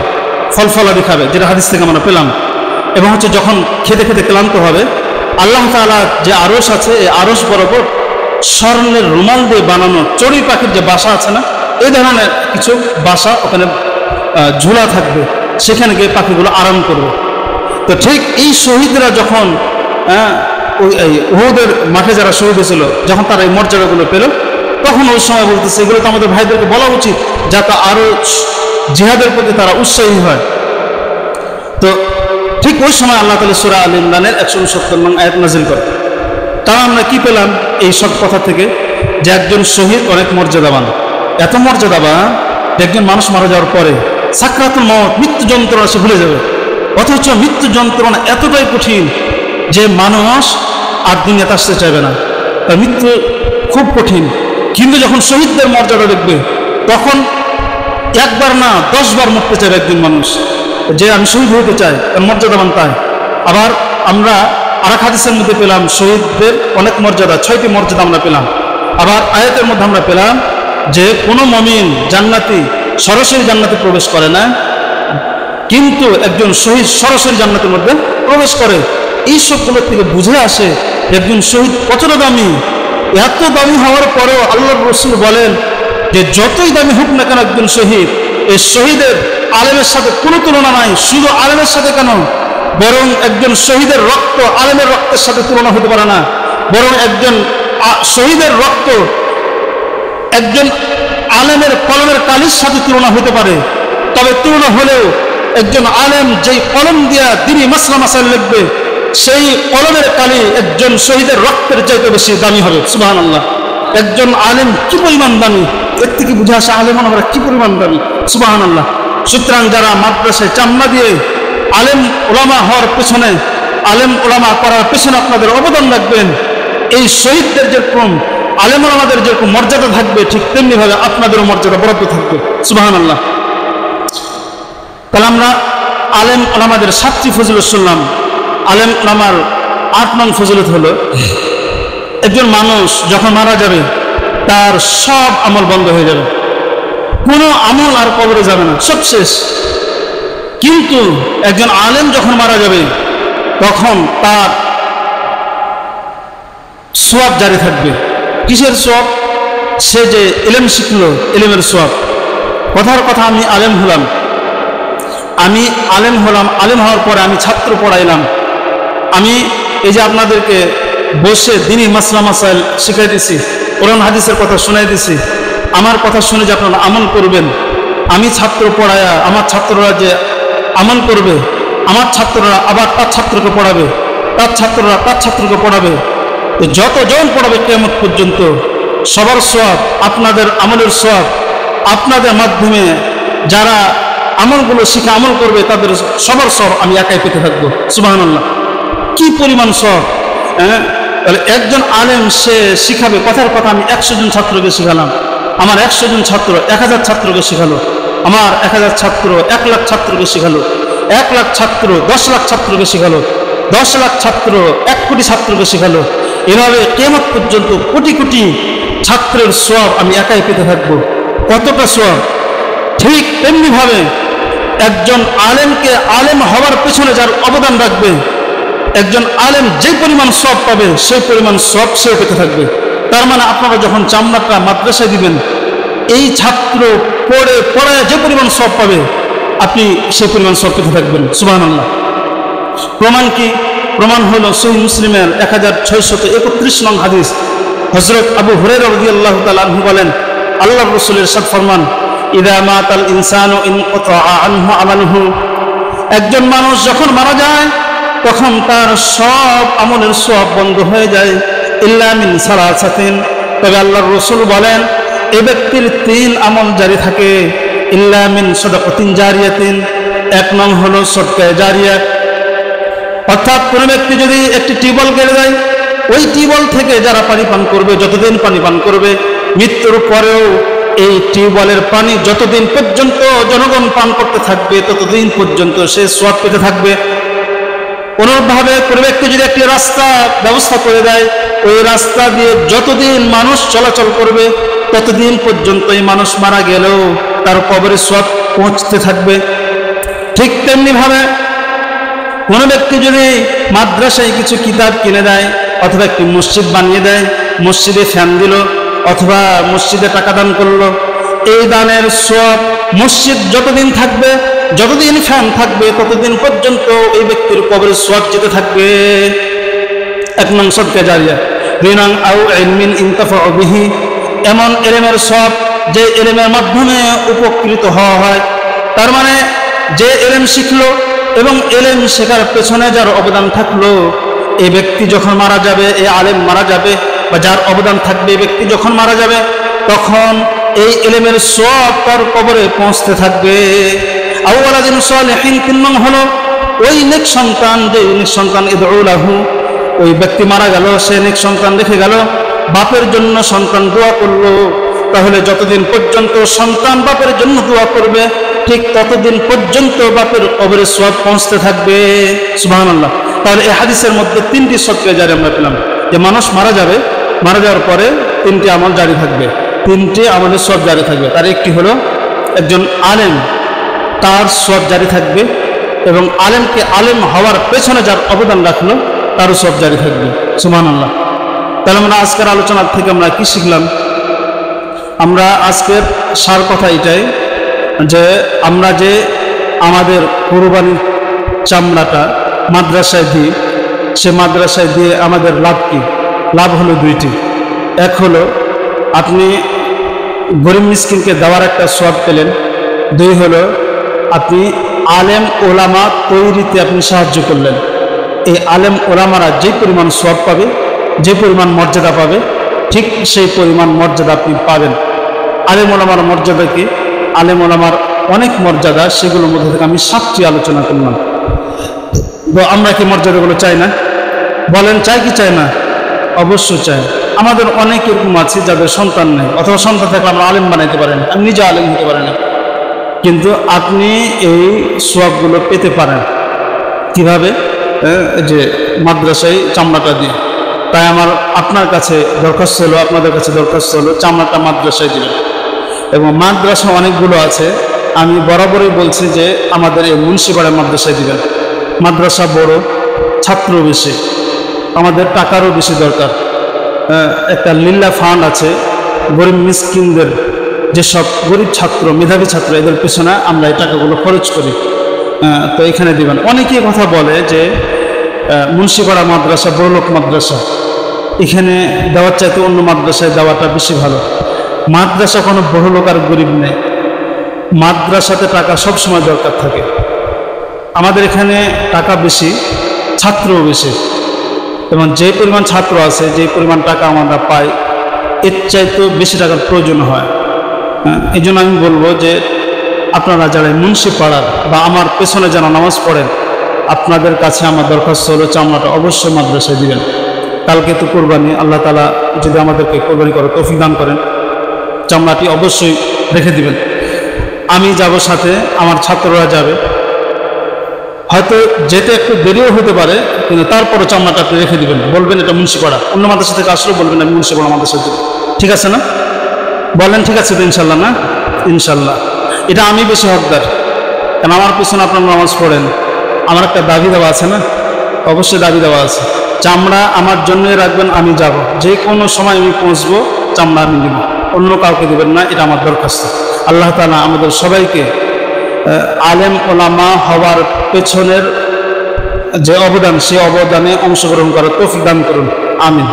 ফল ফলাদি খাবে, যেটা হাদিস থেকে আমরা পেলাম। এবং হচ্ছে যখন খেতে খেতে ক্লান্ত হবে, আল্লাহ তাআলা যে আরশ আছে, এই আরশ বরাবর স্বর্ণের রুমাল দিয়ে বানানো চড়ুই পাখির যে বাসা আছে না, এই ধরনের কিছু বাসা ওখানে ঝুলা থাকবে, সেখানে গিয়ে পাখিগুলো আরাম করবে। তো ঠিক এই শহীদরা যখন উহুদের মাঠে যারা শহীদ হয়েছিল, যখন তারা এই মর্যাদাগুলো পেল, তখন ওই সময় বলতেছে এগুলো তো আমাদের ভাইদেরকে বলা উচিত, যাতে আরো জিহাদের প্রতি তারা উৎসাহী হয়। তো ঠিক ওই সময় আল্লাহ তাআলা সূরা আল ইমরানের 169 নং আয়াত নাযিল করে। তারা আমরা কি পেলাম এই সব কথা থেকে, যে একজন শহীদ অনেক মর্যাদাবান, এত মর্যাদাবান যে একজন মানুষ মারা যাওয়ার পরে সাকরাতুল মউত, মৃত্যু যন্ত্রণা সে ভুলে যাবে। অথচ মৃত্যু যন্ত্রণা এতটাই কঠিন যে মানুষ আর দুনিয়াতে আসতে চাইবে না, তার মৃত্যু খুব কঠিন। কিন্তু যখন শহীদদের মর্যাদা দেখবে, তখন একবার না 10 বার মরতে চাইবে একজন মানুষ, যে আমি শহীদ হতে চাই, তার মর্যাদাবান তাই। আবার আমরা আরেক হাদিসের মধ্যে পেলাম শহীদদের অনেক মর্যাদা, 6টি মর্যাদা আমরা পেলাম। আবার আয়াতের মধ্যে আমরা পেলাম যে কোনো মুমিন জান্নাতি সরাসরি জান্নাতে প্রবেশ করে না, কিন্তু একজন শহীদ সরাসরি জান্নাতের মধ্যে প্রবেশ করে। এই সবগুলোর থেকে বুঝে আসে একজন শহীদ কতটা দামি, এত দামি হওয়ার পরেও আল্লাহর রাসূল বলেন যে যতই দামি হোক না কেন একজন শহীদ, এই শহীদের আলেমের সাথে কোনো তুলনা নাই। শুধু আলেমের সাথে কেন, বরং একজন শহীদের রক্ত আলেমের রক্তের সাথে তুলনা হতে পারে না, বরং একজন শহীদের রক্ত একজন আলেমের কলমের কালির সাথে তুলনা হতে পারে। তবে তুলনা হলেও একজন আলেম যেই কলম দিয়া দ্বীনি মাসলা মাসাইল লিখবে, সেই কলমের কালি একজন শহীদের রক্তের চাইতে বেশি দামি হবে। সুবহানাল্লাহ। একজন আলেম কি পরিমাণ দামি, এর থেকে বুঝে আসা আলেম আমরা কি পরিমাণ দামি। সুবহানাল্লাহ। সুতরাং যারা মাদ্রাসায় চামড়া দিয়ে আলেম ওলামা হওয়ার পেছনে, আলেম ওলামা করার পেছনে আপনাদের অবদান রাখবেন, এই শহীদদের যেরকম আলেম ওলামাদের যেরকম মর্যাদা থাকবে, ঠিক তেমনি ভাবে আপনাদেরও মর্যাদা বরাদ্দ থাকবে। সুবহানাল্লাহ। তাহলে আমরা আলেম ওলামাদের 7টি ফজিলত শুনলাম। আলেম ওলামার 8 নং ফজিলত হলো, একজন মানুষ যখন মারা যাবে তার সব আমল বন্ধ হয়ে যাবে, কোনো আমল আর কবরে যাবে না, সব শেষ। কিন্তু একজন আলেম যখন মারা যাবে তখন তার সওয়াব জারি থাকবে। কিসের সওয়াব? সে যে ইলম শিখলো, ইলমের সওয়াব। কথার কথা, আমি আলেম হলাম, আলেম হওয়ার পরে আমি ছাত্র পড়াইলাম, আমি এই যে আপনাদেরকে বসে দ্বীনি মাসলা মাসাইল শিখাই দিছি, কোরআন হাদিসের কথা শোনাই দিছি, আমার কথা শুনে যে আপনারা আমল করবেন, আমি ছাত্র পড়ায়া আমার ছাত্ররা যে আমল করবে, আমার ছাত্ররা আবার তার ছাত্রকে পড়াবে, তার ছাত্ররা তার ছাত্রকে পড়াবে, যতজন পড়াবে কিয়ামত পর্যন্ত সবার সওয়াব, আপনাদের আমলের সওয়াব, আপনাদের মাধ্যমে যারা আমলগুলো শিখে আমল করবে তাদের সবার সওয়াব আমি একাই পেতে থাকবো। সুবহানাল্লাহ। কি পরিমাণ সওয়াব! তাহলে একজন আলেম সে শিখাবে, কথার কথা আমি 100 জন ছাত্রকে শিখালাম, আমার 100 জন ছাত্র 1000 ছাত্রকে শিখালো, আমার 1000 ছাত্র 1 লাখ ছাত্রকে শিখালো, 1 লাখ ছাত্র 10 লাখ ছাত্রকে শিখালো, 10 লাখ ছাত্র 1 কোটি ছাত্রকে শিখালো। এভাবে কিয়ামত পর্যন্ত কোটি কোটি ছাত্রের সওয়াব আমি একাই পেতে থাকবো। কতটা সওয়াব! ঠিক তেমনি ভাবে একজন আলেমকে আলেম হওয়ার পেছনে যার অবদান রাখবে, একজন আলেম যে পরিমাণ সওয়াব পাবে সেই পরিমাণ সওয়াব সেও পেতে থাকবে। তার মানে আপনারা যখন চামড়াটা মাদ্রাসায় দিবেন, এই ছাত্র পড়ায় যে পরিমাণ সওয়াব পাবে আপনি সেই পরিমাণ সওয়াব পেতে থাকবেন। সুবহানাল্লাহ। প্রমাণ কি? প্রমাণ হলো সহিহ মুসলিমের 1631 নং হাদিস। হযরত আবু হুরায়রা রাদিয়াল্লাহু তাআলা আনহু বলেন, আল্লাহর রাসূলের ইরশাদ ফরমান, ইযা মাতাল ইনসানু ইনকাতা আনহু আমালুহু, একজন মানুষ যখন মারা যায় তখন তার সব আমলের সওয়াব বন্ধ হয়ে যায়, ইল্লা মিন সালাসাতিন, তবে আল্লাহর রাসূল বলেন এই ব্যক্তির 3 আমল জারি থাকে, ইল্লা মিন সাদাকাতিন জারিয়াতিন, 1 নং হলো সদকা জারিয়া। অর্থাৎ কোনো ব্যক্তি যদি একটি টিউবওয়েল কেটে দেয়, ওই টিউবওয়েল থেকে যারা পানি পান করবে, যতদিন পানি পান করবে, মৃত্যুর পরেও এই টিউবওয়েলের পানি যতদিন পর্যন্ত জনগণ পান করতে থাকবে ততদিন পর্যন্ত সে সওয়াব পেতে থাকবে। অনুরূপভাবে কোনো ব্যক্তি যদি একটি রাস্তা ব্যবস্থা করে দেয়, ওই রাস্তা দিয়ে যতদিন মানুষ চলাচল করবে ততদিন পর্যন্ত এই মানুষ মারা গেলেও তার কবরে সওয়াব পৌঁছতে থাকবে। ঠিক তেমনি ভাবে কোনো ব্যক্তি যদি মাদ্রাসায় কিছু কিতাব কিনে দেয়, অথবা একটি মসজিদ বানিয়ে দেয়, মসজিদে ফ্যান দিল, অথবা মসজিদে টাকা দান করলো, এই দানের সওয়াব মসজিদ যতদিন থাকবে, যতদিন ফ্যান থাকবে ততদিন পর্যন্ত এই ব্যক্তির কবরে সওয়াব যেতে থাকবে। 1 নং সদকা জারিয়া। 2 নং আও ইলমিন ইনতাফাউ বিহি, এমন ইলমের সওয়াব যে ইলমের মাধ্যমে উপকৃত হওয়া হয়। তার মানে যে ইলম শিখলো এবং ইলম শেখার পেছনে যার অবদান থাকলো, এই ব্যক্তি যখন মারা যাবে, এই আলেম মারা যাবে বা যার অবদান থাকবে, এই ব্যক্তি যখন মারা যাবে তখন এই ইলমের সওয়াব তার কবরে পৌঁছতে থাকবে। আওয়ালাদিন সালিহিন 3 নং হলো ওই নেক সন্তান, যে নেক সন্তান ইদউ লাহু, ওই ব্যক্তি মারা গেল, সে নেক সন্তান রেখে গেল, বাপের জন্য সন্তান দোয়া করলো, তাহলে যতদিন পর্যন্ত সন্তান বাপের জন্য দোয়া করবে ঠিক ততদিন পর্যন্ত বাপের কবরে সওয়াব পৌঁছতে থাকবে। সুবহানাল্লাহ। তাহলে এই হাদিসের মধ্যে 3টি সদকা জারি আমরা পেলাম, যে মানুষ মারা যাবে, মারা যাওয়ার পরে 3টি আমল জারি থাকবে, 3টি আমলের সওয়াব জারি থাকবে। তার একটি হলো একজন আলেম, তার সওয়াব জারি থাকবে, এবং আলেমকে আলেম হওয়ার পেছনে যার অবদান রাখলো তারও সওয়াব জারি থাকবে। সুবহানাল্লাহ। তাহলে আমরা আজকের আলোচনা থেকে আমরা কি শিখলাম? আমরা আজকের সার কথা এটাই যে আমরা যে আমাদের কুরবানির চামড়াটা মাদ্রাসায় দিই, সে মাদ্রাসায় দিয়ে আমাদের লাভ কি? লাভ হলো দুইটি। এক হলো আপনি গরিব মিসকিনকে দেওয়ার একটা সওয়াব পেলেন। দুই হলো আপনি আলেম ওলামা তৈরিতে আপনি সাহায্য করলেন। এই আলেম ওলামারা যে পরিমাণ সওয়াব পাবে, যে পরিমাণ মর্যাদা পাবে, ঠিক সেই পরিমাণ মর্যাদা আপনি পাবেন। আলেম ওলামার মর্যাদা কি? আলেম ওলামার অনেক মর্যাদা, সেগুলোর মধ্যে থেকে আমি 7টি আলোচনা করলাম। তো আমরা কি মর্যাদাগুলো চাই না? বলেন চাই কি চাই না? অবশ্যই চাই। আমাদের অনেক এরকম আছে যাদের সন্তান নেই, অথবা সন্তান থাকলে আমরা আলেম বানাইতে পারেন, আমি নিজে আলেম হতে পারি না। কিন্তু আপনি এই সওয়াবগুলো পেতে পারেন কিভাবে? যে মাদ্রাসায় চামড়াটা দিয়ে। তাই আমার আপনার কাছে দরখাস্ত হলো, আপনাদের কাছে দরখাস্ত হলো, চামড়াটা মাদ্রাসায় দিবেন। এবং মাদ্রাসা অনেকগুলো আছে, আমি বরাবরই বলছি যে আমাদের এই মুন্সিপাড়া মাদ্রাসায় দিবেন। মাদ্রাসা বড়, ছাত্র বেশি, আমাদের টাকারও বেশি দরকার। একটা লিল্লা ফান্ড আছে গরিব মিসকিনদের, যেসব গরিব ছাত্র, মেধাবী ছাত্র, এদের পেছনে আমরা এই টাকাগুলো খরচ করি। তো এখানে দিবেন। অনেকেই কথা বলে যে মুন্সিপাড়া মাদ্রাসা বড়লোক মাদ্রাসা, এখানে দেওয়ার চাইতে অন্য মাদ্রাসায় দেওয়াটা বেশি ভালো। মাদ্রাসা কোনো বড়লোক আর গরিব নেই, মাদ্রাসাতে টাকা সবসময় দরকার থাকে। আমাদের এখানে টাকা বেশি, ছাত্রও বেশি, এবং যে পরিমাণ ছাত্র আছে, যে পরিমাণ টাকা আমরা পাই, এর চাইতেও বেশি টাকার প্রয়োজন হয়। এই জন্য আমি বলবো যে আপনারা যারা মুন্সিপাড়ার বা আমার পেছনে যারা নামাজ পড়েন, আপনাদের কাছে আমার দরখাস্ত হলো চামড়াটা অবশ্যই মাদ্রাসায় দিবেন। কালকে তো কোরবানি, আল্লাহ তাআলা যদি আমাদেরকে কোরবানি করে তৌফিক দান করেন, চামড়াটি অবশ্যই রেখে দিবেন। আমি যাব সাথে, আমার ছাত্ররা যাবে। হয়তো যেতে একটু দেরিও হতে পারে, কিন্তু তারপরও চামড়াটা আপনি রেখে দিবেন। বলবেন এটা মুন্সিপাড়া, অন্য মাদ্রাসা থেকে আসলেও বলবেন আমি মুন্সিপাড়া মাদ্রাসা দেব। ঠিক আছে না? বলেন ঠিক আছে তো? ইনশাল্লাহ না? ইনশাল্লাহ। এটা আমি বেশি হকদার, কারণ আমার পিছনে আপনার নামাজ পড়েন। আমার একটা দাবি দেওয়া আছে না? অবশ্যই দাবি দেওয়া আছে। চামড়া আমার জন্যই রাখবেন, আমি যাব, যে কোনো সময় আমি পৌঁছবো, চামড়া আমি দেব, অন্য কাউকে দেবেন না, এটা আমার দরখাস্ত। আল্লাহ তাআলা আমাদের সবাইকে আলেম ওলামা হওয়ার পেছনের যে অবদান, সেই অবদানে অংশগ্রহণ করার তৌফিক দান করুন। আমিন।